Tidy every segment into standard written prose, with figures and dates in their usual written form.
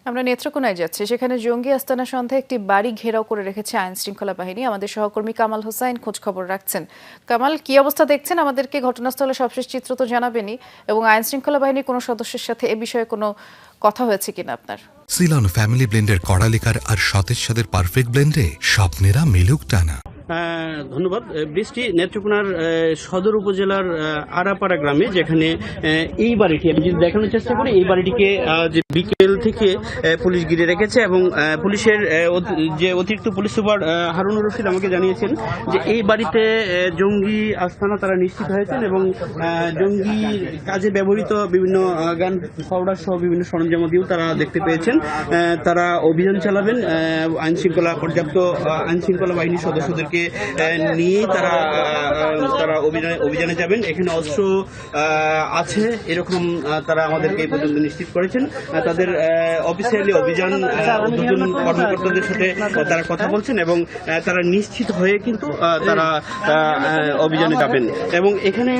আমরা নেত্রকোনায় যাচ্ছি, সেখানে জঙ্গি আস্তানা সন্ধ্যায় একটি বাড়ি ঘেরাও করে রেখেছে আইন শৃঙ্খলা বাহিনী। আমাদের সহকর্মী কামাল হোসাইন খোঁজ খবর রাখছেন। কামাল, কি অবস্থা দেখছেন? আমাদেরকে ঘটনাস্থলে সবশেষ চিত্র তো জানাবেনই, এবং আইন শৃঙ্খলা বাহিনীর কোনো সদস্যের সাথে এ বিষয়ে কোনো কথা হয়েছে কিনা আপনার? সিলন ফ্যামিলি ব্লেন্ডের কড়া লিকার আর সতেজ সাদের পারফেক্ট ব্লেন্ডে স্বপ্নেরা মেলুক টানা। ধন্যবাদ। বৃষ্টি, নেত্রকোনার সদর উপজেলার আরাপাড়া গ্রামে, যেখানে এই বাড়িটি আমি যদি দেখানোর চেষ্টা করি, এই বাড়িটিকে যে বিকেল থেকে পুলিশ ঘিরে রেখেছে, এবং পুলিশের যে অতিরিক্ত পুলিশ সুপার হারুনুর রশিদ আমাকে জানিয়েছেন যে এই বাড়িতে জঙ্গি আস্তানা তারা নিশ্চিত হয়েছেন, এবং জঙ্গি কাজে ব্যবহৃত বিভিন্ন গান পাউডার সহ বিভিন্ন সরঞ্জামাদিও তারা দেখতে পেয়েছেন। তারা অভিযান চালাবেন, পর্যাপ্ত আইন শৃঙ্খলা বাহিনীর সদস্যদেরকে নিয়ে তারা অভিযানে যাবেন। এখানে অস্ত্র আছে এরকম তারা আমাদেরকে এই পর্যন্ত নিশ্চিত করেছেন। তাদের অফিসিয়ালি অভিযান উদ্বোধন কর্মকর্তাদের সাথে তারা কথা বলছেন, এবং তারা নিশ্চিত হয়ে কিন্তু তারা অভিযানে যাবেন, এবং এখানে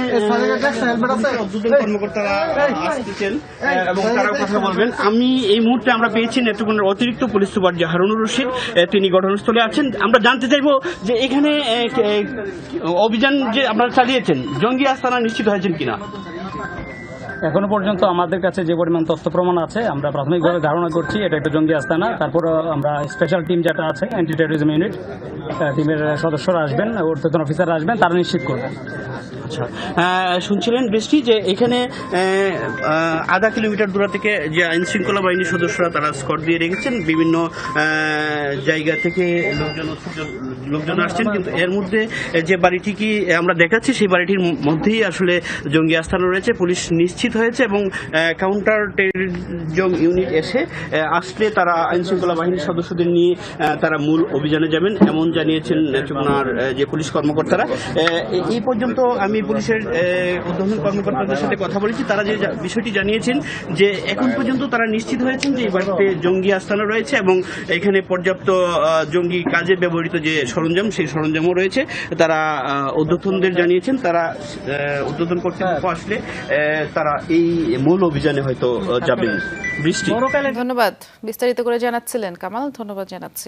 উদ্বোধন কর্মকর্তারা আসতেছেন এবং তারা কথা বলবেন। আমি এই মুহূর্তে আমরা পেয়েছি নেত্রকোনার অতিরিক্ত পুলিশ সুপার যে হারুনুর রশিদ, তিনি ঘটনাস্থলে আছেন। আমরা জানতে চাইব যে এখানে অভিযান যে আপনারা চালিয়েছেন, জঙ্গি আস্তানা নিশ্চিত হয়েছেন কিনা? এখনো পর্যন্ত আমাদের কাছে যে পরিমাণ তথ্য প্রমাণ আছে, আমরা প্রাথমিকভাবে ধারণা করছি এটা একটা জঙ্গি আস্তানা। তারপর আমরা স্পেশাল টিম যেটা আছে, অ্যান্টি টেরোরিজম ইউনিট, টিমের সদস্যরা আসবেন, ঊর্ধ্বতন অফিসাররা আসবেন, তারা নিশ্চিত করবেন। আচ্ছা, শুনছিলেন বৃষ্টি যে এখানে আধা কিলোমিটার দূর থেকে যে আইন শৃঙ্খলা বাহিনীর সদস্যরা তারা স্কট দিয়ে রেখেছেন, বিভিন্ন জায়গা থেকে লোকজন আসছেন, কিন্তু এর মধ্যে যে বাড়িটি কি আমরা দেখাচ্ছি, সেই বাড়িটির মধ্যেই আসলে জঙ্গি আস্তানা রয়েছে। পুলিশ নিশ্চিত হয়েছে, এবং কাউন্টার টেরোরিজম ইউনিট আসলে তারা আইন শৃঙ্খলা বাহিনীর সদস্যদের নিয়ে তারা মূল অভিযানে যাবেন, এমন জানিয়েছেন নেত্রকোনার যে পুলিশ কর্মকর্তারা। এই পর্যন্ত আমি পুলিশের ঊর্ধ্বতন কর্মকর্তাদের সাথে কথা বলেছি, তারা যে বিষয়টি জানিয়েছেন যে এখন পর্যন্ত তারা নিশ্চিত হয়েছেন যে এই বাড়িতে জঙ্গি আস্তানা রয়েছে, এবং এখানে পর্যাপ্ত জঙ্গি কাজে ব্যবহৃত যে সরঞ্জাম, সেই সরঞ্জামও রয়েছে। তারা ঊর্ধ্বতনদের জানিয়েছেন, তারা ঊর্ধ্বতন কর্তৃপক্ষ আসলে তারা এই মূল অভিযানে হয়তো যাবেন। বৃষ্টি, ধন্যবাদ। বিস্তারিত করে জানাচ্ছিলেন কামাল, ধন্যবাদ জানাচ্ছি।